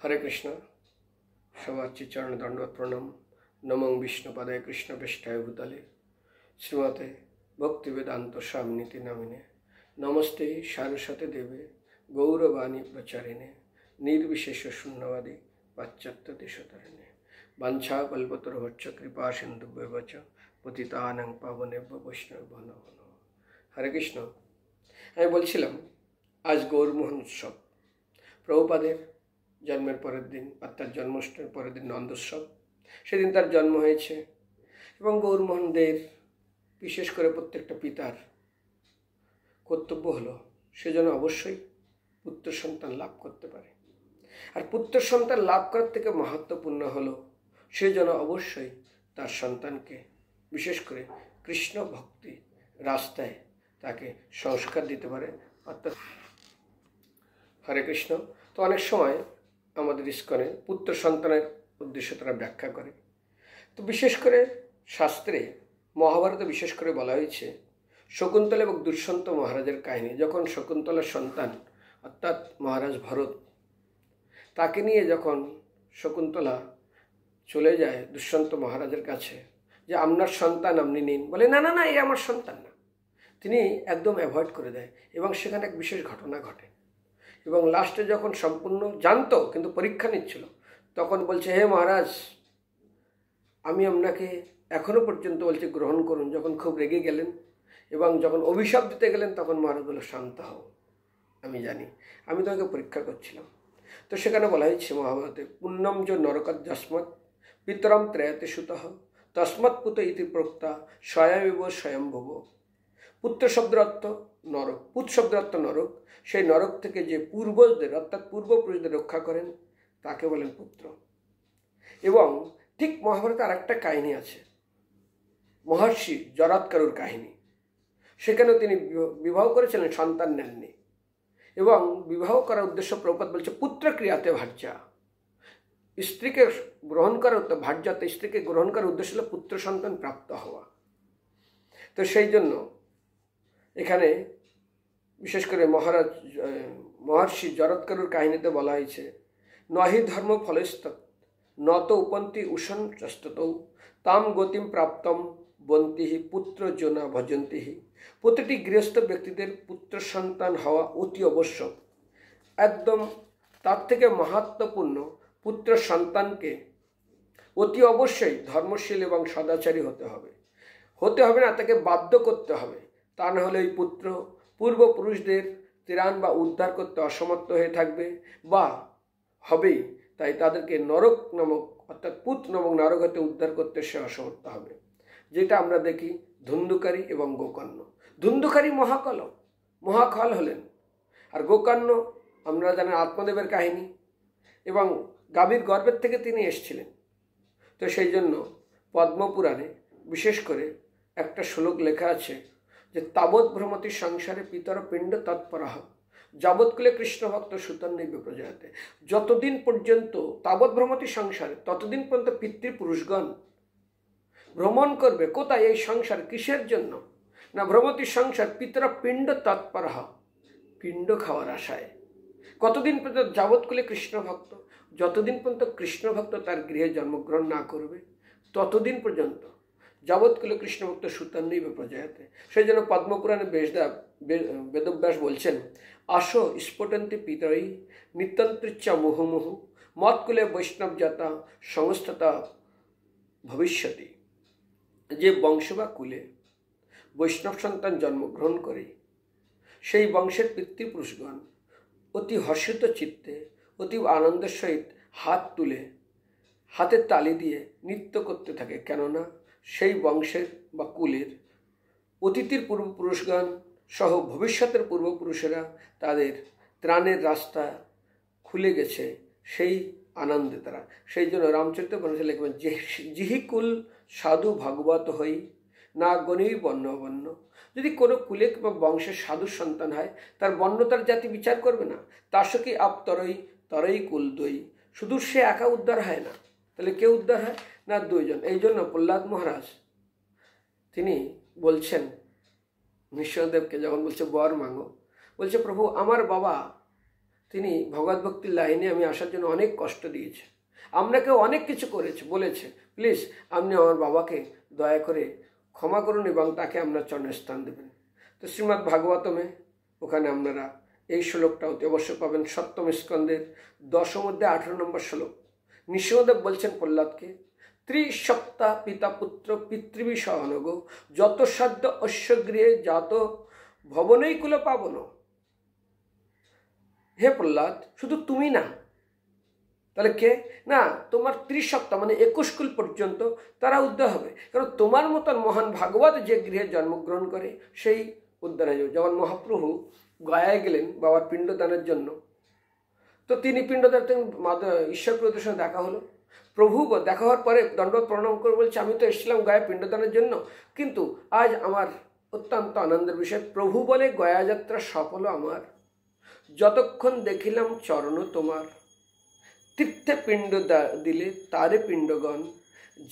हरे कृष्ण। सवाच्य चरण दंडवत प्रणाम। नमो विष्णुपदाय कृष्ण पृष्ठाय भूतले श्रीमते भक्ति वेदांत स्वामिनीति नामिने नमस्ते सारस्वती देवे गौरवाणी प्रचारिणे निर्विशेष शून्यवादी पाश्चात्य देशतारिणे वाञ्छा कल्पतरुभ्यश्च कृपा सिन्धुभ्येव च पतितानां पावनेभ्यो वैष्णवेभ्यो नमो नमः। हरे कृष्ण। আমি বলছিলাম আজ গৌরমোহন উৎসব, প্রভুপাদের জন্মের পরের দিন অর্থাৎ জন্মাষ্টমীর পরের দিন নন্দোৎসব, সেদিন তার জন্ম হয়েছে এবং গৌরমোহনদের বিশেষ করে প্রত্যেকটা পিতার কর্তব্য হলো সে যেন অবশ্যই পুত্র সন্তান লাভ করতে পারে। আর পুত্র সন্তান লাভ করার থেকে মাহাত্ম্যপূর্ণ হলো সে যেন অবশ্যই তার সন্তানকে বিশেষ করে কৃষ্ণ ভক্তি রাস্তায় তাকে সংস্কার দিতে পারে। অর্থাৎ হরে কৃষ্ণ। তো অনেক সময় আমাদের ইস্কনে পুত্র সন্তানের উদ্দেশ্য তারা ব্যাখ্যা করে। তো বিশেষ করে শাস্ত্রে মহাভারতে বিশেষ করে বলা হয়েছে শকুন্তলা এবং দুষ্যন্ত মহারাজের কাহিনী। যখন শকুন্তলার সন্তান অর্থাৎ মহারাজ ভরত, তাকে নিয়ে যখন শকুন্তলা চলে যায় দুষ্যন্ত মহারাজের কাছে যে আপনার সন্তান আপনি নিন, বলে না না না, এ আমার সন্তান না। তিনি একদম অ্যাভয়েড করে দেয় এবং সেখানে এক বিশেষ ঘটনা ঘটে এবং লাস্টে যখন সম্পূর্ণ জানতো কিন্তু পরীক্ষা নিচ্ছিল তখন বলছে, হে মহারাজ, আমি আপনাকে এখনো পর্যন্ত বলছি গ্রহণ করুন। যখন খুব রেগে গেলেন এবং যখন অভিশাপ দিতে গেলেন তখন মহারাজ বলল, শান্ত হও, আমি জানি, আমি তোমাকে পরীক্ষা করছিলাম। তো সেখানে বলা হয়েছে মহাভারতে, পুণ্যম য নরকাত যস্মৎ পিতরম ত্রয়তে সুতঃ তস্মৎ পুত ইতি প্রক্তা স্বয়মেব স্বয়ম্ভব। পুত্র শব্দের অর্থ নরক, পুত শব্দের অর্থ নরক। সেই নরক থেকে যে পূর্বজদের অর্থাৎ পূর্বপুরুষদের রক্ষা করেন তাকে বলেন পুত্র। এবং ঠিক মহাভারতে আর একটা কাহিনী আছে, মহর্ষি জরাৎকারুর কাহিনী। সেখানেও তিনি বিবাহ করেছিলেন, সন্তান নেননি এবং বিবাহ করার উদ্দেশ্য প্রভুপাদ বলছে পুত্র ক্রিয়াতে ভার্যা। স্ত্রীকে গ্রহণ করার ভার্যাতে স্ত্রীকে গ্রহণ করার উদ্দেশ্য হলো পুত্র সন্তান প্রাপ্ত হওয়া। তো সেই জন্য এখানে বিশেষ করে মহর্ষি জরৎকারুর কাহিনীতে বলা হয়েছে, নহি ধর্ম ফলস্তৎ নত উপন্তি উষণ চস্ততৌ তাম গতিম প্রাপ্তম বন্তিহি পুত্র জনা ভজন্তিহি। প্রতিটি গৃহস্থ ব্যক্তিদের পুত্র সন্তান হওয়া অতি আবশ্যক। একদম তার থেকে মাহাত্ম্যপূর্ণ পুত্র সন্তানকে অতি অবশ্যই ধর্মশীল এবং সদাচারী হতে হবে না, তাকে বাধ্য করতে হবে। তা না হলে এই পুত্র পূর্বপুরুষদের ত্রাণ বা উদ্ধার করতে অসমর্থ হয়ে থাকবে বা হবেই, তাই তাদেরকে নরক নামক অর্থাৎ পুত নামক নরক হতে উদ্ধার করতে সে অসমর্থ হবে। যেটা আমরা দেখি ধুন্ধুকারী এবং গোকর্ণ। ধুন্ধুকারী মহাকাল হলেন, আর গোকর্ণ আমরা জানেন আত্মদেবের কাহিনী এবং গাভীর গর্ভের থেকে তিনি এসেছিলেন। তো সেই জন্য পদ্মপুরাণে বিশেষ করে একটা শ্লোক লেখা আছে যে তাবৎ ভ্রমতি সংসারে পিতর পিণ্ড তৎপরঃ যাবৎকুলে কৃষ্ণ ভক্ত সুতন্নৈব প্রজায়তে। যতদিন পর্যন্ত তাবৎ ভ্রমতি সংসারে, ততদিন পর্যন্ত পিতৃপুরুষগণ ভ্রমণ করবে। কোথায়? এই সংসার। কিসের জন্য? না ভ্রমতি সংসার পিতর পিণ্ড তৎপরঃ, পিণ্ড খাওয়ার আশায়। কতদিন পর্যন্ত? যাবৎকুলে কৃষ্ণ ভক্ত, যতদিন পর্যন্ত কৃষ্ণ ভক্ত তার গৃহে জন্মগ্রহণ না করবে ততদিন পর্যন্ত। যাবৎকুলে কৃষ্ণভক্ত সুতন্নৈব প্রজায়তে। সেই জন্য পদ্মপুরাণে বেদব্যাস বলছেন, আসো স্ফুটন্তি পিতরই নিত্যন্তৃচ্ছা মুহুমুহু মৎকুলে বৈষ্ণব জাতা সংস্থতা ভবিষ্যতি। যে বংশ বা কুলে বৈষ্ণব সন্তান জন্মগ্রহণ করে সেই বংশের পিতৃপুরুষগণ অতি হর্ষিত চিত্তে অতি আনন্দের সহিত হাত তুলে হাতের তালি দিয়ে নৃত্য করতে থাকে। কেননা সেই বংশের বা কুলের অতীতের পূর্বপুরুষগণ সহ ভবিষ্যতের পূর্বপুরুষেরা তাদের ত্রাণের রাস্তা খুলে গেছে সেই আনন্দে তারা। সেই জন্য রামচরিতমানসে লিখবেন, জিহি কুল সাধু ভাগবত হই না গণেই বর্ণ। যদি কোনো কুলে বা বংশের সাধুর সন্তান হয় তার বর্ণ তার জাতি বিচার করবে না। তার সঙ্গে আপ তরই কুল দই। শুধু সে একা উদ্ধার হয় না, তাহলে কে উদ্ধার হয়? না দুইজন। এই জন্য প্রহ্লাদ মহারাজ তিনি বলছেন নৃসিংহদেবকে, যখন বলছে বর মাঙ্গো, বলছে প্রভু আমার বাবা তিনি ভগবত ভক্তির লাইনে আমি আসার জন্য অনেক কষ্ট দিয়েছে, আপনাকেও অনেক কিছু করেছে, বলেছে প্লিজ আপনি আমার বাবাকে দয়া করে ক্ষমা করুন এবং তাকে আপনার চরণে স্থান দেবেন। তো শ্রীমদ্ ভাগবতমে ওখানে আপনারা এই শ্লোকটা অতি অবশ্য পাবেন, সপ্তম স্কন্ধের 10 মধ্যে 18 নম্বর শ্লোক। নৃসিংহদেব বলছেন প্রহ্লাদকে, ত্রিসপ্তাহ পিতা পুত্র পিতৃবি সহনগ যত সাধ্য অশ্বগৃহে জাত ভবনেই কুল পাবন। হে প্রহ্লাদ, শুধু তুমি না, তাহলে কে না, তোমার 30 সপ্তাহ মানে 21 কুল পর্যন্ত তারা উদ্ধার হবে, কারণ তোমার মতন মহান ভাগবত যে গৃহে জন্মগ্রহণ করে সেই উদ্ধার হয়ে যাবে। যেমন মহাপ্রভু গয়ায় গেলেন বাবার পিণ্ডদানের জন্য, তো তিনি পিণ্ডদান ঈশ্বর প্রভুদের সঙ্গে দেখা হলো। প্রভু দেখা হওয়ার পরে দণ্ডবত প্রণাম করে বলছে, আমি তো এসেছিলাম গয়া পিণ্ডদানের জন্য, কিন্তু আজ আমার অত্যন্ত আনন্দের বিষয়, প্রভু বলে গয়া যাত্রা সফল আমার, যতক্ষণ দেখিলাম চরণ তোমার, তীর্থে পিণ্ড দিলে তারে পিণ্ডগণ,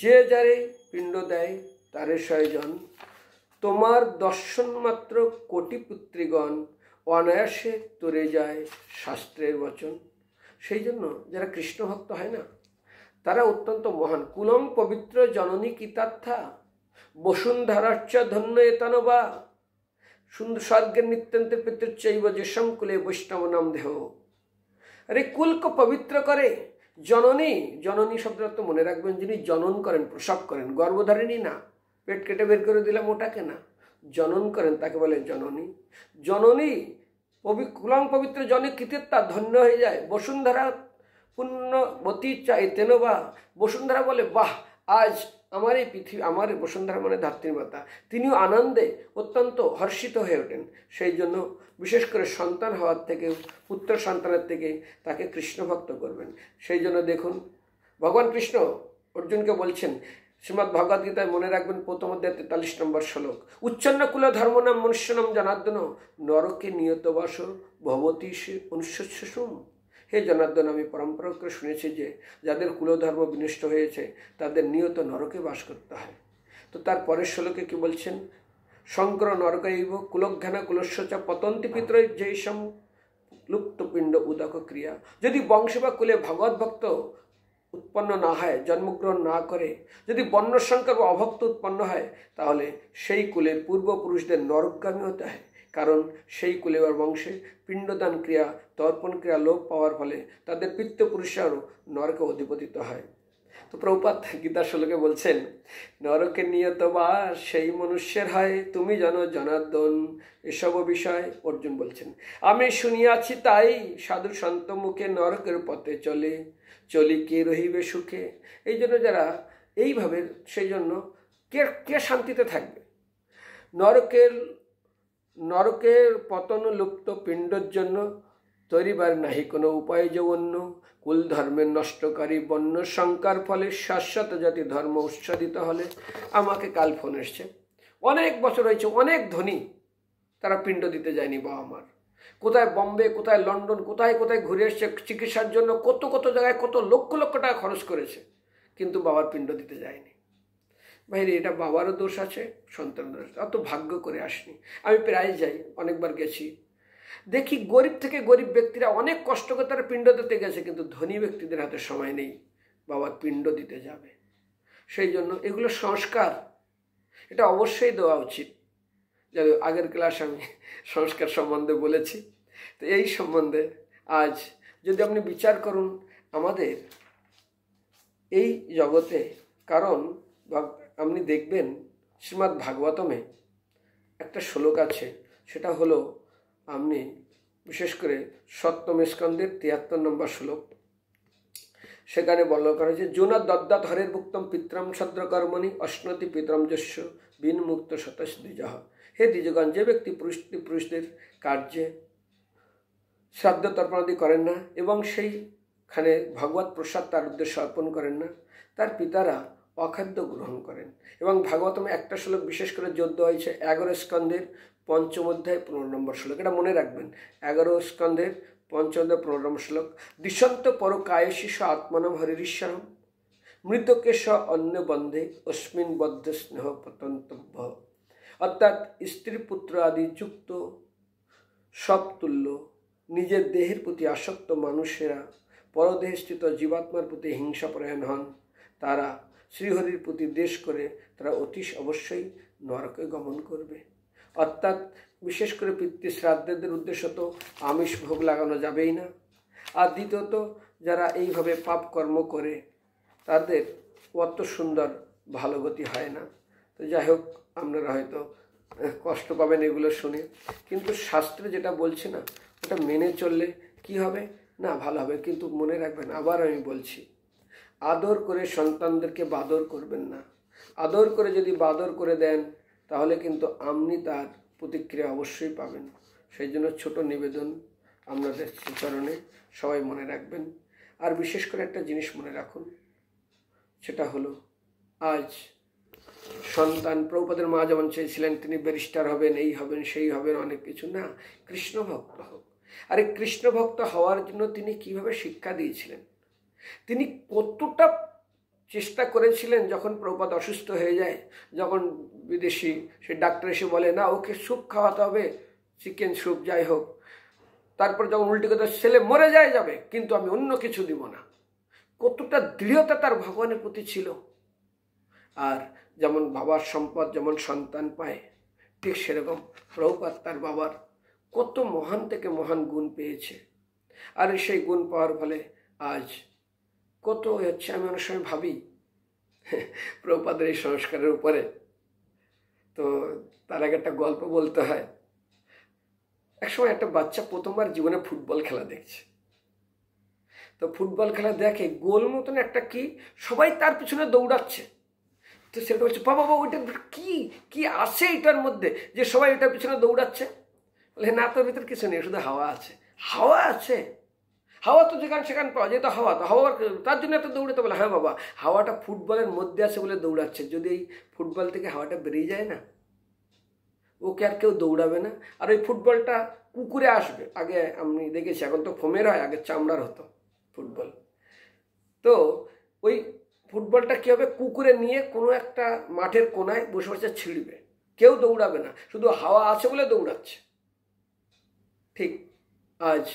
যে যারে পিণ্ড দেয় তারে শয়জন, তোমার দর্শন মাত্র কোটি পুত্রীগণ, অনায়াসে তরে যায় শাস্ত্রের বচন। সেই জন্য যারা কৃষ্ণ ভক্ত হয় না, তারা অত্যন্ত মহান। কুলং পবিত্র জননী কিতার্থা, বসুন্ধরাচ্চ ধন্য এতনবা, সুন্দর স্বর্গের নিত্যন্তে পিতৃচৈব যেসম কুলে বৈষ্ণব নাম দেহ। আরে কুলকে পবিত্র করে জননী, জননী শব্দটা মনে রাখবেন, যিনি জনন করেন, প্রসব করেন, গর্ভধারিণী না, পেট কেটে বের করে দিলাম ওটাকে না, জনন করেন তাকে বলে জননী। জননী কুলং পবিত্র জনে কৃতিত্বা ধন্য হয়ে যায়, বসুন্ধরা পুণ্যবতী চাইতেন বা, বসুন্ধরা বলে বাহ, আজ আমার এই পৃথিবী, আমার বসুন্ধরা মানে ধাত্রী মাতা, তিনিও আনন্দে অত্যন্ত হর্ষিত হয়ে ওঠেন। সেই জন্য বিশেষ করে সন্তান হওয়ার থেকে, পুত্র সন্তানের থেকে তাকে কৃষ্ণ ভক্ত করবেন। সেই জন্য দেখুন ভগবান কৃষ্ণ অর্জুনকে বলছেন, শ্রীমদ্ ভগবদ গীতায় মনে রাখবেন প্রথম অধ্যায় 43 নম্বর শ্লোক, উচ্ছন্ন কুল ধর্ম নাম মনুষ্যনাম জনার্দন, নরকে নিয়ত বাস ভবতী অনুষ্ঠুম। হে জনার্দন, আমি পরম্পরা করে শুনেছি যে যাদের কুলধর্ম বিনষ্ট হয়েছে তাদের নিয়ত নরকে বাস করতে হয়। তো তার পরের শ্লোকে কি বলছেন, শঙ্কর নরকৈব কুলজ্ঞানা কুলস্য পতন্তি পিতর যেসম লুপ্ত পিণ্ড উদক ক্রিয়া। যদি বংশ বা কুলে ভগবত ভক্ত উৎপন্ন না হয়, জন্মগ্রহণ না করে, যদি বর্ণসংকর বা অভক্ত উৎপন্ন হয়, তাহলে সেই কুলের পূর্বপুরুষদের নরকগামী হতে হয়, কারণ সেই কুলে বা বংশে পিণ্ডদান ক্রিয়া, তর্পণ ক্রিয়া লোপ পাওয়ার ফলে তাদের পিতৃপুরুষেরও নরকে অধিপতিত হয়। তো প্রভুপাদ গীতা শ্লোকে বলছেন, নরকে নিয়ত বা সেই মনুষ্যের হয়, তুমি জানো জনার্দন এসব বিষয়। অর্জুন বলছেন, আমি শুনিয়াছি তাই সাধু সন্ত মুখে নরকের পথে চলে, চলি কে রহিবে সুখে। এই জন্য যারা এইভাবে, সেই জন্য কে শান্তিতে থাকবে? নরকের পতন লুপ্ত পিণ্ডর জন্য তৈরিবার নাহি কোনো উপায় যে অন্য, কুল ধর্মের নষ্টকারী বন্য শঙ্কার ফলে শাশ্বত জাতি ধর্ম উৎসাদিত হলে। আমাকে কাল ফোন এসছে, অনেক বছর হয়েছে, অনেক ধনী, তারা পিণ্ড দিতে যায়নি বাবা মার, কোথায় বম্বে, কোথায় লন্ডন, কোথায় কোথায় ঘুরে এসছে চিকিৎসার জন্য, কত কত জায়গায় কত লক্ষ লক্ষ টাকা খরচ করেছে, কিন্তু বাবার পিণ্ড দিতে যায়নি। বাইরে এটা বাবারও দোষ আছে, সন্তান দোষ, অত ভাগ্য করে আসনি। আমি প্রায় যাই, অনেকবার গেছি, দেখি গরিব থেকে গরিব ব্যক্তিরা অনেক কষ্ট করে তারা পিণ্ড দিতে গেছে, কিন্তু ধনী ব্যক্তিদের হাতে সময় নেই বাবার পিণ্ড দিতে যাবে। সেই জন্য এগুলো সংস্কার, এটা অবশ্যই দেওয়া উচিত। যাই আগের ক্লাস আমি সংস্কার সম্বন্ধে বলেছি, তো এই সম্বন্ধে আজ যদি আপনি বিচার করুন আমাদের এই জগতে, কারণ আপনি দেখবেন শ্রীমদ্ ভাগবতমে একটা শ্লোক আছে, সেটা হলো আপনি বিশেষ করে সপ্তম স্কন্ধের 73 নম্বর শ্লোক। সেখানে বলা করা হয়েছে, জোনা দদ্দাত হরের ভুক্তম পিত্রম সদ্রকর্মণি অশ্নতি পিতরম যস্য বিন মুক্ত শতস দ্বিজহ। হে দ্বিজগণ, যে ব্যক্তি পুরুষদের কার্যে শ্রাদ্ধ তর্পণাদি করেন না এবং সেইখানে ভগবত প্রসাদ তার উদ্দেশ্যে অর্পণ করেন না, তার পিতারা অখাদ্য গ্রহণ করেন। এবং ভাগবতমে একটা শ্লোক বিশেষ করে জোর দেওয়া হয়েছে 11 স্কন্ধের 5ম অধ্যায় 15 নম্বর শ্লোক, এটা মনে রাখবেন। 11 স্কন্ধের 5ম অধ্যায় 15 নম্বর শ্লোক, দিশন্ত পর কায়শিষ আত্মনম হরিশ্বরম মৃতকেশ অন্য বন্ধে অস্মিন বদ্ধ স্নেহ পতন্তব্য। অর্থাৎ স্ত্রী পুত্র আদি যুক্ত সব তুল্য নিজের দেহের প্রতি আসক্ত মানুষেরা পরদেহস্থিত জীবাত্মার প্রতি হিংসাপরায়ণ হন, তারা শ্রীহরির প্রতি দ্বেষ করে তারা অতি অবশ্যই নরকে গমন করবে। অর্থাৎ বিশেষ করে পিতৃশ্রাদ্ধের উদ্দেশ্য তো আমিষ ভোগ লাগানো যাবেই না। আর দ্বিতীয়ত যারা এইভাবে পাপ কর্ম করে তাদের অত সুন্দর ভালো গতি হয় না। তো যাই হোক, আপনারা হয়তো কষ্ট পাবেন এগুলো শুনে, কিন্তু শাস্ত্রে যেটা বলছে না ওটা মেনে চললে কি হবে না, ভালো হবে। কিন্তু মনে রাখবেন, আবার আমি বলছি, আদর করে সন্তানদেরকে বাদর করবেন না। আদর করে যদি বাদর করে দেন তাহলে কিন্তু আপনি তার প্রতিক্রিয়া অবশ্যই পাবেন। সেই জন্য ছোট নিবেদন আপনাদের চরণে, সবাই মনে রাখবেন। আর বিশেষ করে একটা জিনিস মনে রাখুন, সেটা হলো আজ সন্তান, প্রভুপাদের মা যেমন চেয়েছিলেন তিনি ব্যারিস্টার হবেন, এই হবেন, সেই হবেন, অনেক কিছু না, কৃষ্ণ ভক্ত হোক। আর এই কৃষ্ণ ভক্ত হওয়ার জন্য তিনি কিভাবে শিক্ষা দিয়েছিলেন, তিনি কতটা চেষ্টা করেছিলেন। যখন প্রভুপাদ অসুস্থ হয়ে যায়, যখন বিদেশি সে ডাক্তার এসে বলে না ওকে স্যুপ খাওয়াতে হবে, চিকেন স্যুপ যাই হোক, তারপর যখন উল্টে কথা ছেলে মরে যাবে কিন্তু আমি অন্য কিছু দিব না, কতটা দৃঢ়তা তার ভগবানের প্রতি ছিল। আর যেমন বাবার সম্পদ যেমন সন্তান পায়, ঠিক সেরকম প্রভুপাদ তার বাবার কত মহান থেকে মহান গুণ পেয়েছে। আর সেই গুণ পাওয়ার ফলে আজ কত হচ্ছে। আমি অনেক সময় ভাবি প্রভুপাদের এই সংস্কারের উপরে, তো তার আগে একটা গল্প বলতে হয়। একসময় একটা বাচ্চা প্রথমবার জীবনে ফুটবল খেলা দেখছে। তো ফুটবল খেলা দেখে গোল মতন একটা কি, সবাই তার পিছনে দৌড়াচ্ছে। তো সেটা বলছে, বাবা ওইটা কি কি আছে এটার মধ্যে যে সবাই এটার পিছনে দৌড়াচ্ছে? বলে না, তোর ভিতর কিছু নেই, শুধু হাওয়া আছে। হাওয়া আছে? হাওয়া তো যেখানে সেখানে পাওয়া যায়, তো হাওয়া তো হাওয়ার তার জন্য এত দৌড়াতে? বলে হ্যাঁ বাবা, হাওয়াটা ফুটবলের মধ্যে আছে বলে দৌড়াচ্ছে। যদি এই ফুটবল থেকে হাওয়াটা বেরিয়ে যায় না, ওকে আর কেউ দৌড়াবে না। আর ওই ফুটবলটা কুকুরে আসবে। আগে আমি দেখেছি, এখন তো ফোমের হয়, আগে চামড়ার হতো ফুটবল। তো ওই ফুটবলটা কী হবে, কুকুরে নিয়ে কোনো একটা মাঠের কোনায় বসে বসে ছিঁড়বে, কেউ দৌড়াবে না, শুধু হাওয়া আছে বলে দৌড়াচ্ছে। ঠিক আজ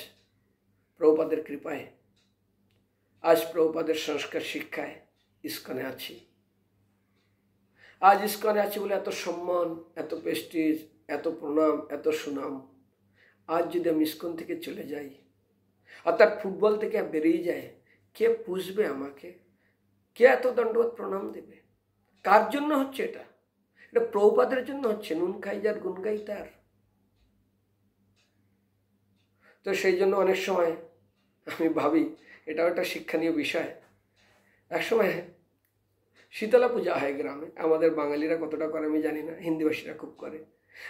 প্রভুপাদের কৃপায়, আজ প্রভুপাদের সংস্কার শিক্ষায় ইস্কনে আছি। আজ ইস্কনে আছি বলে এত সম্মান, এত প্রেস্টিজ, এত প্রণাম, এত সুনাম। আজ যদি আমি ইস্কন থেকে চলে যাই, অর্থাৎ ফুটবল থেকে বেরিয়ে যায়, কে পুষবে আমাকে? কে এত দণ্ডবত প্রণাম দেবে? কার জন্য হচ্ছে এটা? এটা প্রভুপাদের জন্য হচ্ছে। নুন খাই যার গুণ গাই তার। তো সেই জন্য অনেক সময় আমি ভাবি, এটাও একটা শিক্ষণীয় বিষয়। একসময় শীতলা পূজা হয় গ্রামে। আমাদের বাঙালিরা কতটা করে আমি জানি না, হিন্দিভাষীরা খুব করে।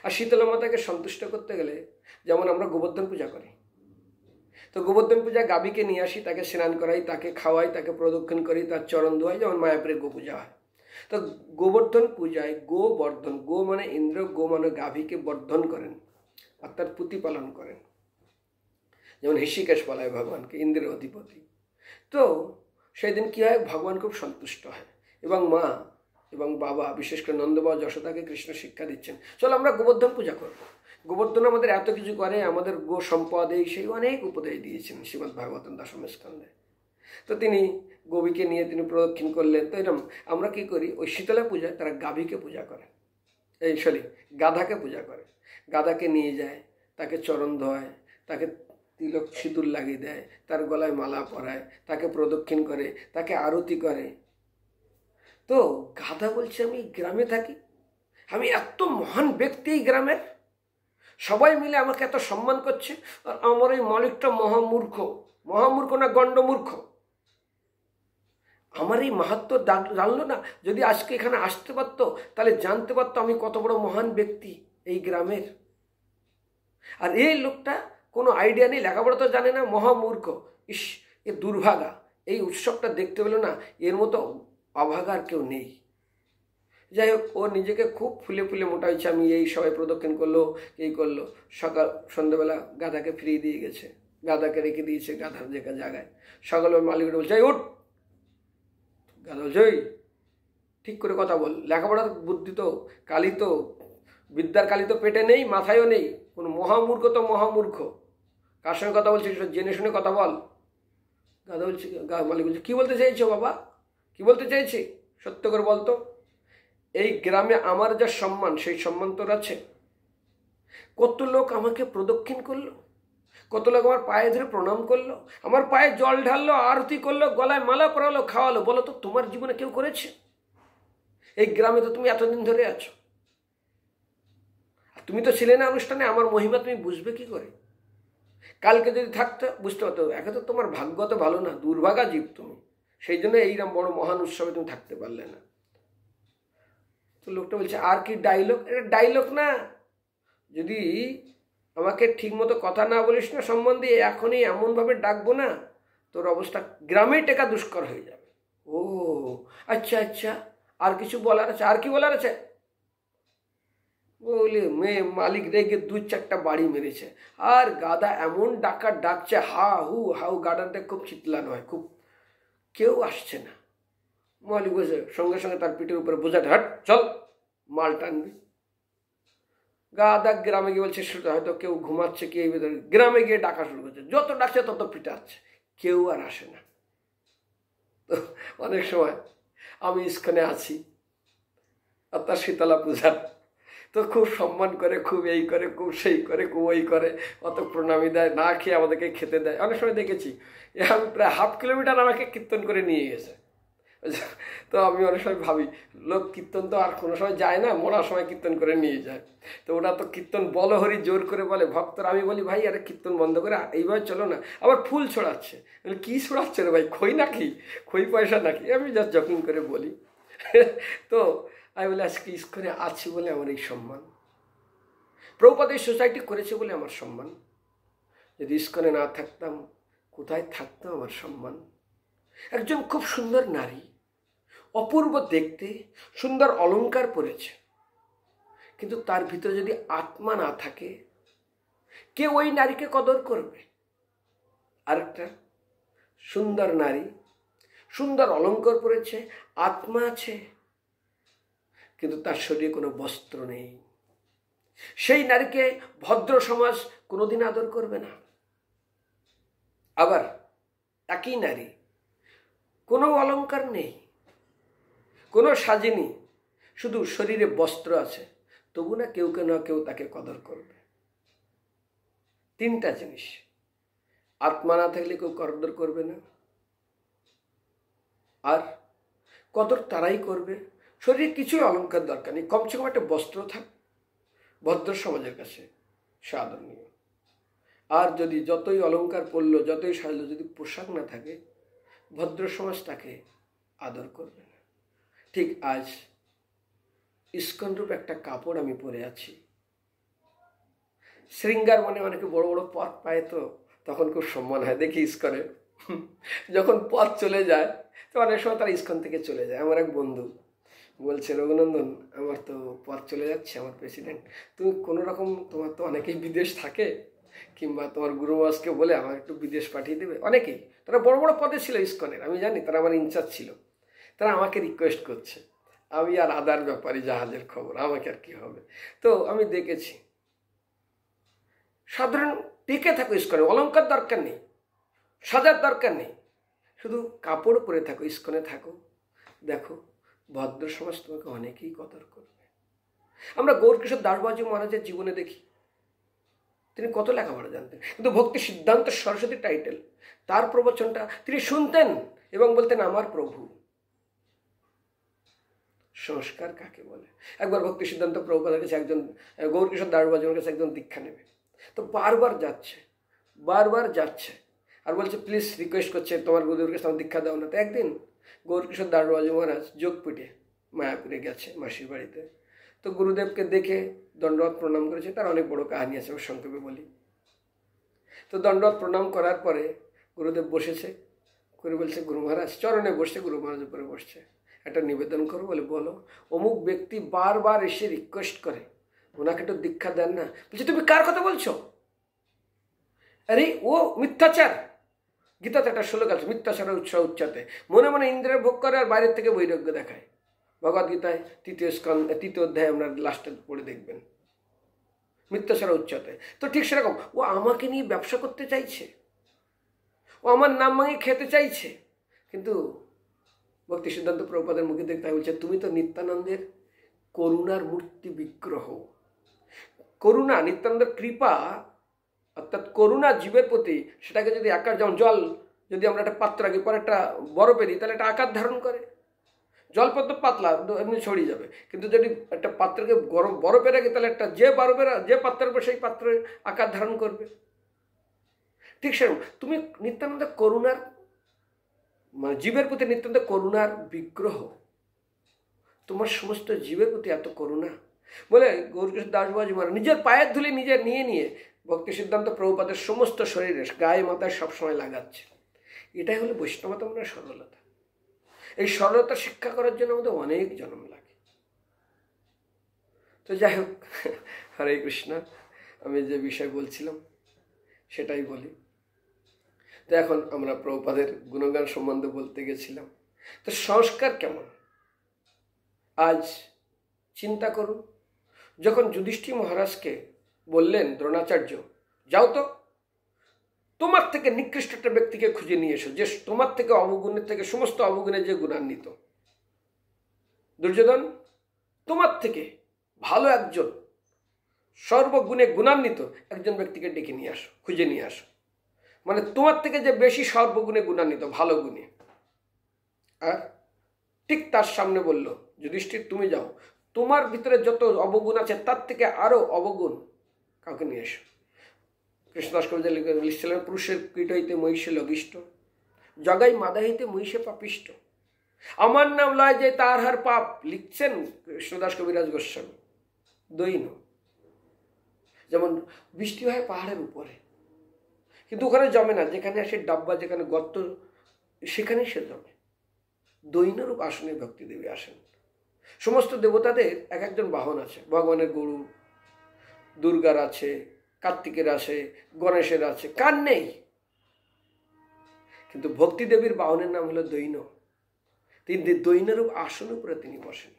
আর শীতলা মাতাকে সন্তুষ্ট করতে গেলে যেমন আমরা গোবর্ধন পূজা করি, তো গোবর্ধন পূজা গাভীকে নিয়ে আসি, তাকে স্নান করাই, তাকে খাওয়াই, তাকে প্রদক্ষিণ করি, তার চরণ ধোয়াই, যেমন মায়াপুরে গো পূজা হয়। তো গোবর্ধন পূজায় গোবর্ধন, গো মানে ইন্দ্র, গো মানে গাভীকে বর্ধন করেন, অর্থাৎ প্রতিপালন করেন। যেমন হৃষিকেশ বলা হয় ভগবানকে, ইন্দ্রের অধিপতি। তো সেই দিন কী হয়, ভগবান খুব সন্তুষ্ট হয় এবং মা এবং বাবা, বিশেষ করে নন্দবাবা যশোদাকে কৃষ্ণ শিক্ষা দিচ্ছেন, চলো আমরা গোবর্ধন পূজা করবো। গোবর্ধন আমাদের এত কিছু করে, আমাদের গো সম্পদ, এই সেই অনেক উপদেশ দিয়েছেন শ্রীমদ্ ভাগবতম দশম স্কন্ধে। তো তিনি গোবীকে নিয়ে তিনি প্রদক্ষিণ করলেন। তো এরকম আমরা কি করি, ওই শীতলা পূজায় তারা গাভীকে পূজা করে, গাধাকে পূজা করে। গাধাকে নিয়ে যায়, তাকে চরণ ধোয়, তাকে তিলক সিঁদুর লাগিয়ে দেয়, তার গলায় মালা পরায়, তাকে প্রদক্ষিণ করে, তাকে আরতি করে। তো গাধা বলছে, আমি গ্রামে থাকি, আমি এত মহান ব্যক্তি এই গ্রামের, সবাই মিলে আমাকে এত সম্মান করছে, আর আমার এই মালিকটা মহামূর্খ। মহামূর্খ না গণ্ডমূর্খ। আমার এই মাহাত্ম্য জানলো না। যদি আজকে এখানে আসতে পারতো তাহলে জানতে পারতো আমি কত বড় মহান ব্যক্তি এই গ্রামের। আর এই লোকটা কোনো আইডিয়া নেই, লেখাপড়া তো জানে না, মহামূর্খ। ইস, এ দুর্ভাগা, এই উৎসবটা দেখতে পেলো না, এর মতো অভাগা আর কেউ নেই। যাই হোক, ও নিজেকে খুব ফুলে ফুলে মোটা হয়েছে, আমি এই সবাই প্রদক্ষিণ করলো, এই করলো। সন্ধ্যাবেলা গাধাকে ফিরিয়ে দিয়ে গেছে, গাধাকে রেখে দিয়েছে গাধার জায়গায়। সকালবেলা মালিক বলছে, এই উঠ। গাধা বলছে, ওই ঠিক করে কথা বল, লেখাপড়ার বুদ্ধি তো কালি তো, বিদ্যার কালি তো পেটে নেই, মাথায়ও নেই, কোনো মহামূর্খ তো মহামূর্খ। কার সঙ্গে কথা বলছিস জেনে শুনে কথা বল। গাধা বলছে, মালিক বলছে, কী বলতে চাইছো বাবা, কী বলতে চাইছি সত্য করে বলতো। এই গ্রামে আমার যা সম্মান সেই সম্মান তোর আছে? কত লোক আমাকে প্রদক্ষিণ করলো, কত লোক আমার পায়ে ধরে প্রণাম করলো, আমার পায়ে জল ঢাললো, আরতি করলো, গলায় মালা পরালো, খাওয়ালো। বলো তো তোমার জীবনে কেউ করেছে? এই গ্রামে তো তুমি এতদিন ধরে আছো, তুমি তো ছিলে না অনুষ্ঠানে। আমার মহিমা তুমি বুঝবে কি করে? কালকে যদি থাকতো বুঝতে পারতো। একে তো তোমার ভাগ্য তো ভালো না, দুর্ভাগা জীব তুমি, সেই জন্য এইরকম বড় মহান উৎসবে তুমি থাকতে পারলে না। তো লোকটা বলছে, আর কি ডায়লগ? এটা ডায়লগ না, যদি আমাকে ঠিক মতো কথা না বলিস না সম্মান দিয়ে, এখনই এমনভাবে ডাকবো না তোর অবস্থা গ্রামে টেকা দুষ্কর হয়ে যাবে। ও আচ্ছা আচ্ছা, আর কিছু বলার আছে? আর কি বলার আছে? বলে মেয়ে মালিক রেগে 2-4টা বাড়ি মেরেছে। আর গাদা এমন ডাকছে, হা হু হাউ, গার্ডানটা খুব চিতলানো হয়, খুব কেউ আসছে না। মালিক বসে সঙ্গে সঙ্গে তার পিঠের উপরে বোঝাটা, হাট চল মাল টানবি। গাদা গ্রামে গিয়ে বলছে, হয়তো কেউ ঘুমাচ্ছে, কে গ্রামে গিয়ে ডাকা শুরু করছে। যত ডাকছে তত পিটাচ্ছে, কেউ আর আসে না। তো অনেক সময় আমি ইস্কনে আছি, আপনার শীতলা পূজার, তো খুব সম্মান করে, খুব এই করে, খুব সেই করে, খুব ওই করে, অত প্রণামী দেয়, না খেয়ে আমাদেরকে খেতে দেয়। অনেক সময় দেখেছি আমি প্রায় 1/2 কিলোমিটার আমাকে কীর্তন করে নিয়ে গেছে। তো আমি অনেক সময় ভাবি, লোক কীর্তন তো আর কোনো সময় যায় না, মরার সময় কীর্তন করে নিয়ে যায়। তো ওটা তো কীর্তন বলহরি জোর করে বলে ভক্তরা। আমি বলি, ভাই আরে কীর্তন বন্ধ করে এইভাবে চলো না। আবার ফুল ছড়াচ্ছে, কি ছড়াচ্ছে রে ভাই, খই নাকি, খই পয়সা নাকি? আমি জাস্ট জকিং করে বলি। তো আমি বলি, আজকে ইস্কনে আছি বলে আমার এই সম্মান, প্রভুপাদ এই সোসাইটি করেছে বলে আমার সম্মান। যদি ইস্কনে না থাকতাম, কোথায় থাকতো আমার সম্মান? একজন খুব সুন্দর নারী, অপূর্ব দেখতে, সুন্দর অলংকার পরেছে, কিন্তু তার ভিতরে যদি আত্মা না থাকে, কে ওই নারীকে কদর করবে? আরেকটা সুন্দর নারী, সুন্দর অলংকার পরেছে, আত্মা আছে, কিন্তু তার শরীরে কোনো বস্ত্র নেই, সেই নারীকে ভদ্র সমাজ কোনোদিন আদর করবে না। আবার একই নারী, কোনো অলংকার নেই, কোনো সাজেনি, শুধু শরীরে বস্ত্র আছে, তবু না কেউ কেউ তাকে কদর করবে। 3টা জিনিস, আত্মা না থাকলে কেউ কদর করবে না, আর কদর তারাই করবে শরীরে কিছুই অলংকার দরকার নেই, কমসে কম একটা বস্ত্র থাক, ভদ্র সমাজের কাছে সে আদরণীয়। আর যদি যতই অলংকার পরলো, যতই সাজলো, যদি পোশাক না থাকে, ভদ্র সমাজ তাকে আদর করবে না। ঠিক আজ ইস্কন রূপ একটা কাপড় আমি পরে আছি। শৃঙ্গার মানে অনেকে বড় বড় পথ পায়, তো তখন খুব সম্মান হয়। দেখি ইস্কনে যখন পথ চলে যায়, তো অনেক সময় তারা ইস্কন থেকে চলে যায়। আমার এক বন্ধু বলছে, রঘুনন্দন আমার তো পথ চলে যাচ্ছে, আমার প্রেসিডেন্ট, তুমি কোনো রকম, তোমার তো অনেকেই বিদেশ থাকে, কিংবা তোমার গুরু মহারাজকে বলে আমার একটু বিদেশ পাঠিয়ে দেবে। অনেকেই, তারা বড় বড় পদে ছিল ইস্কনের, আমি জানি, তারা আমার ইনচার্জ ছিল, তারা আমাকে রিকোয়েস্ট করছে। আমি আর আদার ব্যাপারে জাহাজের খবর, আমাকে আর কি হবে। তো আমি দেখেছি, সাধারণ টিকে থাকো ইস্কনে, অলংকার দরকার নেই, সাজার দরকার নেই, শুধু কাপড় পরে থাকো, ইস্কনে থাকো, দেখো ভদ্র সমাজ তোমাকে অনেকেই কদর করবে। আমরা গৌরকিশোর দাসবাবু মহারাজের জীবনে দেখি, তিনি কত লেখাপড়া জানতেন, কিন্তু ভক্তি সিদ্ধান্ত সরস্বতী টাইটেল, তার প্রবচনটা তিনি শুনতেন এবং বলতেন, আমার প্রভু। সংস্কার কাকে বলে? একবার ভক্তি সিদ্ধান্ত প্রভুপাদের কাছে একজন, গৌরকিশোর দাসবাবুর কাছে একজন দীক্ষা নেবে, তো বারবার যাচ্ছে আর বলছে, প্লিজ রিকোয়েস্ট করছে, তোমার গুরুদেবের কাছে আমার দীক্ষা দাও না। তো একদিন গৌরকিশোর দাসবাবু মহারাজ যোগপীঠে মায়াপুরে গেছে মাসির বাড়িতে, তো গুরুদেবকে দেখে দণ্ডবত প্রণাম করেছে। তার অনেক বড় কাহিনী আছে, আমি সংক্ষেপে বলি। তো দণ্ডবত প্রণাম করার পরে গুরুদেব বসেছে, করে বলছে, গুরু মহারাজ চরণে বসছে, গুরু মহারাজ উপরে বসছে, একটা নিবেদন করো। বলে, বলো। অমুক ব্যক্তি বারবার এসে রিকোয়েস্ট করে, ওনাকে একটু দীক্ষা দেন না। বলছে, তুমি কার কথা বলছো? আরে ও মিথ্যাচার, গীতাতে একটা শ্লোক আছে, মিথ্যাচারের উৎসাহ উচ্চাতে, মনে মনে ইন্দ্রের ভোগ করে আর বাইরের থেকে বৈরাগ্য দেখায়। ভগবদ্গীতায় 3য় অধ্যায় আমরা লাস্টে পড়ে দেখবেন। মিথ্যাচার উচ্চতে। তো ঠিক সেরকম ও আমাকে নিয়ে ব্যবসা করতে চাইছে, ও আমার নাম ভাঙিয়ে খেতে চাইছে। কিন্তু ভক্তি সিদ্ধান্ত প্রভুপাদের মুখে দেখতে বলছে, তুমি তো নিত্যানন্দের করুণার মূর্তি বিগ্রহ। করুণা, নিত্যানন্দের কৃপা অর্থাৎ করুণা জীবের প্রতি, সেটাকে যদি আকার, যেমন জল যদি আমরা একটা পাত্র রাখি পরে একটা বরফে দিই তাহলে একটা আকার ধারণ করে। জলপত্র পাতলা এমনি ছড়িয়ে যাবে, কিন্তু যদি একটা পাত্রকে গরম বরফে রাখি তাহলে একটা যে পাত্রের উপর সেই পাত্রের আকার ধারণ করবে। ঠিক সেরকম তুমি নিত্যানন্দ করুণার, মানে জীবের প্রতি নিত্যানন্দ করুণার বিগ্রহ। তোমার সমস্ত জীবের প্রতি এত করুণা বলে গৌরকৃষ্ণ দাসবাবু মহারাজ নিজের পায়ের ধুলি নিজে নিয়ে ভক্তি সিদ্ধান্ত প্রভুপাদের সমস্ত শরীরে গায়ে মাথায় সবসময় লাগাচ্ছে। এটাই হলো বৈষ্ণবতমের সরলতা। এই সরলতা শিক্ষা করার জন্য আমাদের অনেক জন্ম লাগে। তো যাই হোক, হরে কৃষ্ণ, আমি যে বিষয় বলছিলাম সেটাই বলি। তো এখন আমরা প্রভুপাদের গুণগান সম্বন্ধে বলতে গেছিলাম। তো সংস্কার কেমন আজ চিন্তা করুন। যখন যুধিষ্ঠির মহারাজকে বললেন দ্রোণাচার্য, যাও তো তোমার থেকে নিকৃষ্ট একটা ব্যক্তিকে খুঁজে নিয়ে এসো, যে তোমার থেকে অবগুণের থেকে সমস্ত অবগুণে যে গুণান্বিত। দুর্যোধন, তোমার থেকে ভালো একজন সর্বগুণে গুণান্বিত একজন ব্যক্তিকে ডেকে নিয়ে আসো, খুঁজে নিয়ে আসো। মানে তোমার থেকে যে বেশি সর্বগুণে গুণান্বিত, ভালো গুণে। আর ঠিক তার সামনে বলল, যুধিষ্ঠির তুমি যাও, তোমার ভিতরে যত অবগুণ আছে তার থেকে আরো অবগুণ কাউকে নিয়ে এসো। কৃষ্ণদাস কবি লিখছিলেন, পুরুষের কীট হইতে মহিষে লঘিষ্ঠ, জগাই মাদা হইতে মহিষে পাপিষ্ট, আমার নাম লয় যে তার হার পাপ। লিখছেন কৃষ্ণদাস কবিরাজ গোস্বামী। দৈন যেমন বৃষ্টি হয় পাহাড়ের উপরে, কিন্তু ওখানে জমে না, যেখানে আসে ডাব্বা, যেখানে গর্ত, সেখানেই সে জমে। দৈনরূপ আসনে ভক্তি দেবী আসেন। সমস্ত দেবতাদের এক একজন বাহন আছে। ভগবানের গরু, দুর্গার আছে, কার্তিকের আছে, গণেশের আছে, কার নেই? কিন্তু ভক্তি দেবীর বাহনের নাম হলো দৈন। তিনি দৈনরূপ আসন উপরে তিনি বসেন।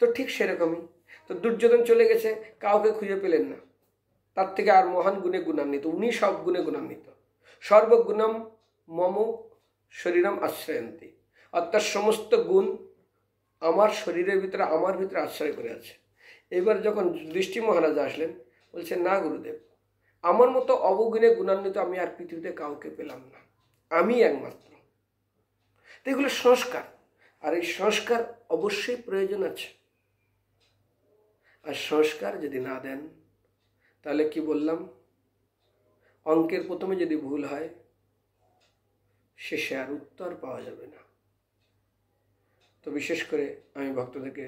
তো ঠিক সেরকমই তো দুর্যোধন চলে গেছে, কাউকে খুঁজে পেলেন না। তার থেকে আর মহান গুণে গুণান্বিত, উনি সব গুণে গুণান্বিত। সর্বগুণম মম শরীরম আশ্রয়ন্তী, অর্থাৎ সমস্ত গুণ আমার শরীরের ভিতরে, আমার ভিতরে আশ্রয় করে আছে। এবার যখন যুধিষ্ঠির মহারাজ আসলেন, বলছেন, না গুরুদেব, আমার মতো অবগুণে গুণান্বিত আমি আর পৃথিবীতে কাউকে পেলাম না, আমি একমাত্র। তো এগুলো সংস্কার, আর এই সংস্কার অবশ্যই প্রয়োজন আছে। আর সংস্কার যদি না দেন তাহলে কি বললাম, অঙ্কের প্রথমে যদি ভুল হয় শেষে আর উত্তর পাওয়া যাবে না। তো বিশেষ করে আমি ভক্তদেরকে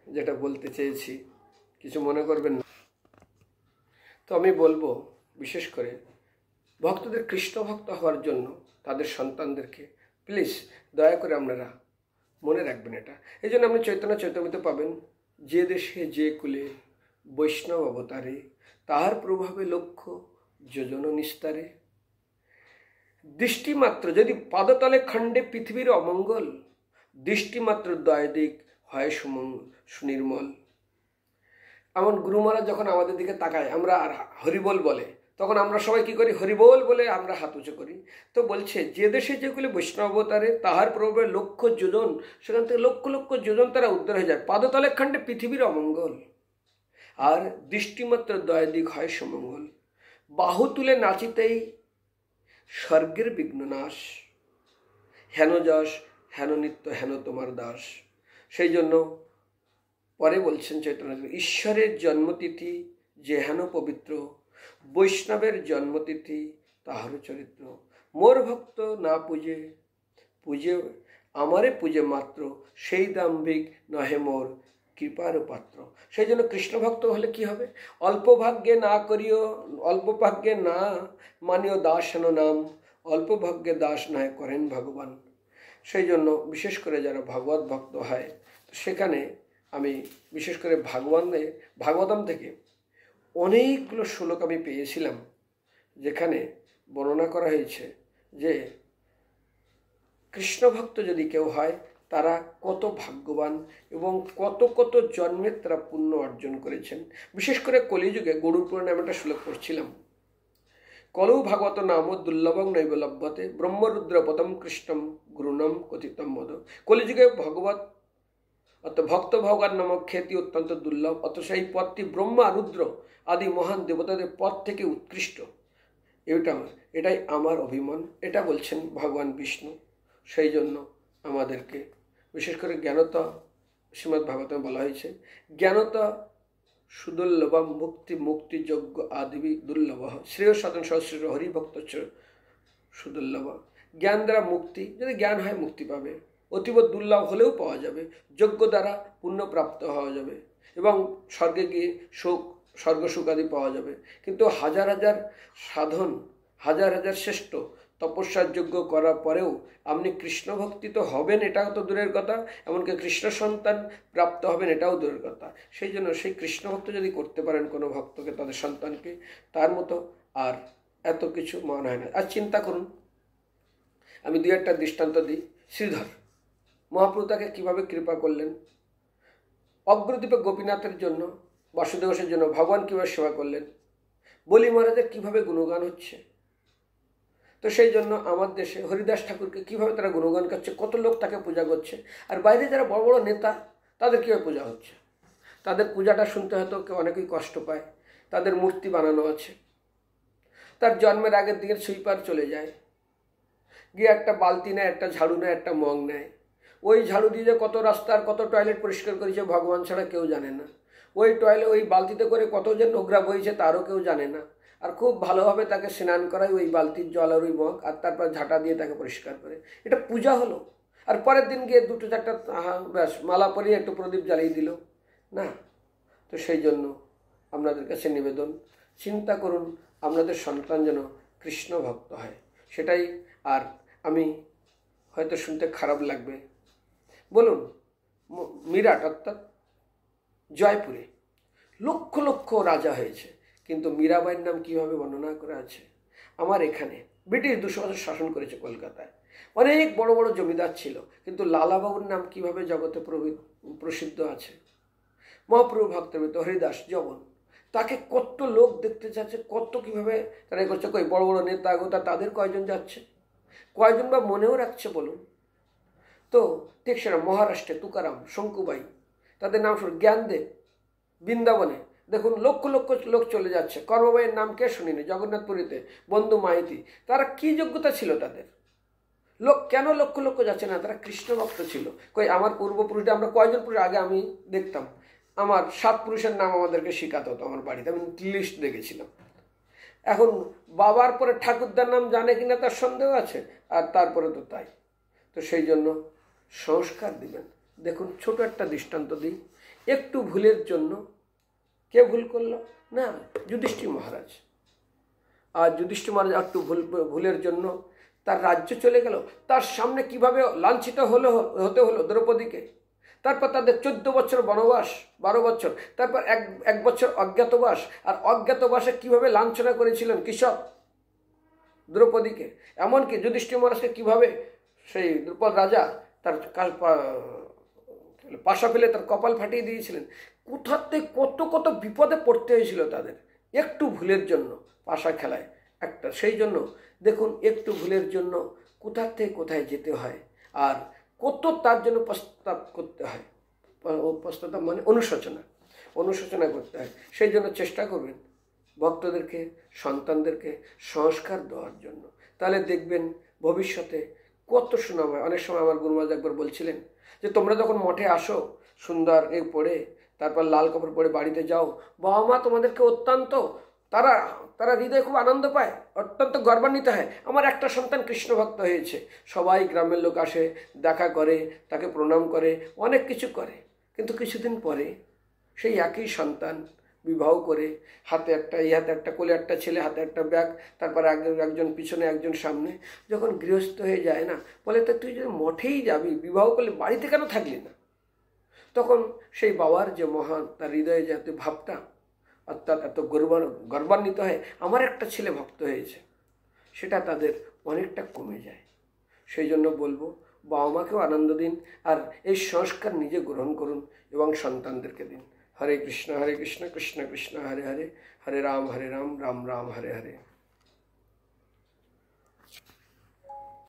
যেটা বলতে চেয়েছি, কিছু মনে করবেন না। তো আমি বলবো, বিশেষ করে ভক্তদের কৃষ্ণ ভক্ত হওয়ার জন্য তাদের সন্তানদেরকে প্লিজ দয়া করে আপনারা মনে রাখবেন এটা। এই জন্য আপনি চৈতন্য চৈতন্যতে পাবেন, যে দেশে যে কুলে বৈষ্ণব অবতারে, তাহার প্রভাবে লক্ষ্য যোজন নিস্তারে। দৃষ্টিমাত্র যদি পাদতলে খণ্ডে পৃথিবীর অমঙ্গল, দৃষ্টিমাত্র দয় দিক হয় সুনির্মল। এমন গুরু মহারাজ যখন আমাদের দিকে তাকায়, আমরা আর হরিবোল বলে, তখন আমরা সবাই কি করি, হরিবোল বলে আমরা হাত উঁচু করি। তো বলছে, যে দেশে যেগুলি বৈষ্ণব অবতারে, তাহার প্রভাবে লক্ষ যোজন, সেখান থেকে লক্ষ লক্ষ যোজন তারা উদ্ধার হয়ে যায়। পাদতলে খণ্ডে পৃথিবীর অমঙ্গল, আর দৃষ্টিমাত্র দয় দিক হয় সুমঙ্গল। বাহু তুলে নাচিতেই স্বর্গের বিঘ্ন নাশ, হেন যশ হেন নিত্য হেন তোমার দাস। সেই জন্য পরে বলছেন চৈতন্য, ঈশ্বরের জন্মতিথি যে হেন পবিত্র, বৈষ্ণবের জন্মতিথি তাহার চরিত্র। মোর ভক্ত না পূজে আমারে পূজে মাত্র, সেই দাম্ভিক নহে মোর কৃপার পাত্র। সেই জন্য কৃষ্ণ ভক্ত হলে কি হবে, অল্প ভাগ্যে না করিও, অল্প ভাগ্যে না মানিও দাস হেন নাম, অল্প ভাগ্যে দাস নয় করেন ভগবান। সেই জন্য বিশেষ করে যারা ভাগবত ভক্ত হয়, সেখানে আমি বিশেষ করে ভাগবতম থেকে অনেকগুলো শ্লোক আমি পেয়েছিলাম, যেখানে বর্ণনা করা হয়েছে যে কৃষ্ণ ভক্ত যদি কেউ হয় তারা কত ভাগ্যবান এবং কত কত জন্মের তারা পুণ্য অর্জন করেছেন। বিশেষ করে কলিযুগে গরুর পুরাণে আমি একটা শ্লোক পড়ছিলাম, কলৌ ভাগবত নাম দুর্লভং নৈব লভ্যতে ব্রহ্মরুদ্রপদম কৃষ্ণম গুরুণম কথিতম মদ। কলিযুগে ভগবত অর্থাৎ ভক্ত ভগবান নামক খ্যাতি অত্যন্ত দুর্লভ, অত সেই পথটি ব্রহ্মা রুদ্র আদি মহান দেবতাদের পথ থেকে উৎকৃষ্ট। এটাই আমার অভিমান, এটা বলছেন ভগবান বিষ্ণু। সেই জন্য আমাদেরকে বিশেষ করে জ্ঞানতা, শ্রীমদ্ ভাগবতে বলা হয়েছে, জ্ঞানতা সুদুর্লভম মুক্তিযোগ্য আদিবি দুর্লভ শ্রেয় সাধন সহস্র হরিভক্ত সুদুর্লভ। জ্ঞান দ্বারা মুক্তি, যদি জ্ঞান হয় মুক্তি পাবে, অতীব দুর্লভ হলেও পাওয়া যাবে, যোগ্য দ্বারা পুণ্যপ্রাপ্ত হওয়া যাবে এবং স্বর্গে গিয়ে স্বর্গ সুখ আদি পাওয়া যাবে। কিন্তু হাজার হাজার সাধন, হাজার হাজার শ্রেষ্ঠ তপস্যার যোগ্য করার পরেও আপনি কৃষ্ণ ভক্তি তো হবেন এটাও তো দূরের কথা, এমনকি কৃষ্ণ সন্তান প্রাপ্ত হবেন এটাও দূরের কথা। সেই জন্য সেই কৃষ্ণ ভক্ত যদি করতে পারেন কোনো ভক্তকে, তাদের সন্তানকে, তার মতো আর এত কিছু মনে হয় না। আর চিন্তা করুন, আমি দুই একটা দৃষ্টান্ত দিই। শ্রীধর মহাপ্রভু তাকে কীভাবে কৃপা করলেন, অগ্রদ্বীপে গোপীনাথের জন্য, বাসুদেবের জন্য ভগবান কীভাবে সেবা করলেন, বলি মহারাজের কীভাবে গুণগান হচ্ছে। তো সেই জন্য আমার দেশে হরিদাস ঠাকুরকে কীভাবে তারা গুণগান করছে, কত লোক তাকে পূজা করছে। আর বাইরে যারা বড় বড় নেতা, তাদের কীভাবে পূজা হচ্ছে, তাদের পূজাটা শুনতে হয়তো কেউ অনেকেই কষ্ট পায়। তাদের মূর্তি বানানো আছে, তার জন্মের আগের দিকে সুইপার চলে যায়, গিয়ে একটা বালতি নেয়, একটা ঝাড়ু নেয়, একটা মগ নেয়। ওই ঝাড়ু দিয়ে যে কত রাস্তার কত টয়লেট পরিষ্কার করেছে ভগবান ছাড়া কেউ জানে না। ওই বালতিতে করে কত যে নোংরা বইছে তারও কেউ জানে না। আর খুব ভালোভাবে তাকে স্নান করায় ওই বালতির জল আর ওই মগ, আর তারপর ঝাঁটা দিয়ে তাকে পরিষ্কার করে। এটা পূজা হলো। আর পরের দিন গিয়ে দুটো চারটা ব্যাস মালা পরিয়ে একটু প্রদীপ জ্বালিয়ে দিল না। তো সেই জন্য আপনাদের কাছে নিবেদন, চিন্তা করুন আপনাদের সন্তান যেন কৃষ্ণ ভক্ত হয়, সেটাই। আর আমি হয়তো শুনতে খারাপ লাগবে, বলুন মিরাট অর্থাৎ জয়পুরে লক্ষ লক্ষ রাজা হয়েছে, কিন্তু মীরাবাইয়ের নাম কীভাবে বর্ণনা করা আছে। আমার এখানে ব্রিটিশ 200 বছর শাসন করেছে কলকাতায়, অনেক বড় বড় জমিদার ছিল, কিন্তু লালাবাবুর নাম কিভাবে জগতে প্রসিদ্ধ আছে। মহাপ্রভু ভক্তের ভিতর হরিদাস যবন, তাকে কত লোক দেখতে যাচ্ছে, কত কিভাবে তারা করছে। কই বড় বড় নেতা গোতা তাদের কয়জন যাচ্ছে, কয়জন বা মনেও রাখছে বলুন তো। ঠিক সেটা মহারাষ্ট্রে তুকারাম, শঙ্কুবাই, তাদের নাম শুনুন, জ্ঞানদেব, বৃন্দাবনে দেখুন লক্ষ লক্ষ লোক চলে যাচ্ছে। কর্মবাইয়ের নাম কে শুনিনি, জগন্নাথপুরীতে বন্ধু মাইতি, তারা কি যোগ্যতা ছিল তাদের, লোক কেন লক্ষ লক্ষ যাচ্ছে না, তারা কৃষ্ণ ভক্ত ছিল। কই আমার পূর্বপুরুষরা, আমরা কয়জন পুরুষ আগে আমি দেখতাম, আমার 7 পুরুষের নাম আমাদেরকে শেখাতে হতো আমার বাড়িতে, আমি লিস্ট দেখেছিলাম। এখন বাবার পরে ঠাকুরদার নাম জানে কিনা তার সন্দেহ আছে, আর তারপরে তো তাই। তো সেই জন্য সংস্কার দিবেন। দেখুন ছোট একটা দৃষ্টান্ত দিই, একটু ভুলের জন্য কে ভুল করল না, যুধিষ্ঠির মহারাজ। আর যুধিষ্ঠির মহারাজ একটু ভুলের জন্য তার রাজ্য চলে গেল। তার সামনে কিভাবে লাঞ্ছিত হতে হলো দ্রৌপদীকে। তারপর তাদের 14 বছর বনবাস, 12 বছর, তারপর এক বছর অজ্ঞাতবাস। আর অজ্ঞাতবাসে কিভাবে লাঞ্ছনা করেছিলেন কৃষক দ্রৌপদীকে। এমনকি যুধিষ্ঠির মহারাজকে কিভাবে সেই দ্রৌপদ রাজা তার পাশা ফেলে তার কপাল ফাটিয়ে দিয়েছিলেন। কোথাতে কত কত বিপদে পড়তে হয়েছিল তাদের একটু ভুলের জন্য, পাশা খেলায় একটা। সেই জন্য দেখুন একটু ভুলের জন্য কোথার থেকে কোথায় যেতে হয়, আর কত তার জন্য প্রস্তাব করতে হয়। প্রস্তাব মানে অনুশোচনা করতে হয়। সেই জন্য চেষ্টা করবেন ভক্তদেরকে, সন্তানদেরকে সংস্কার দেওয়ার জন্য। তাহলে দেখবেন ভবিষ্যতে কত সুনাম হয়। অনেক সময় আমার গুরুমাজ একবার বলছিলেন যে তোমরা যখন মঠে আসো সুন্দর এই পড়ে, তারপর লাল কাপড় পরে বাড়িতে যাও, বাবা মা তোমাদেরকে অত্যন্ত তারা হৃদয়ে খুব আনন্দ পায়, অত্যন্ত গর্বান্বিত হয়, আমার একটা সন্তান কৃষ্ণ ভক্ত হয়েছে। সবাই গ্রামের লোক আসে, দেখা করে, তাকে প্রণাম করে, অনেক কিছু করে। কিন্তু কিছুদিন পরে সেই একই সন্তান বিবাহ করে, হাতে একটা কোলে একটা ছেলে, হাতে একটা ব্যাগ, তারপর একজন পিছনে একজন সামনে, যখন গৃহস্থ হয়ে যায় না, বলে তা তুই যদি মঠেই যাবি, বিবাহ করলে বাড়িতে কেন থাকলি না। তখন সেই বাবার যে মহান, তার হৃদয়ে যে এত ভাবটা, অর্থাৎ এত গর্বান্বিত হয় আমার একটা ছেলে ভক্ত হয়েছে, সেটা তাদের অনেকটা কমে যায়। সেই জন্য বলবো বাবা মাকেও আনন্দ দিন, আর এই সংস্কার নিজে গ্রহণ করুন এবং সন্তানদেরকে দিন। হরে কৃষ্ণ কৃষ্ণ কৃষ্ণ হরে হরে, হরে রাম রাম রাম হরে হরে।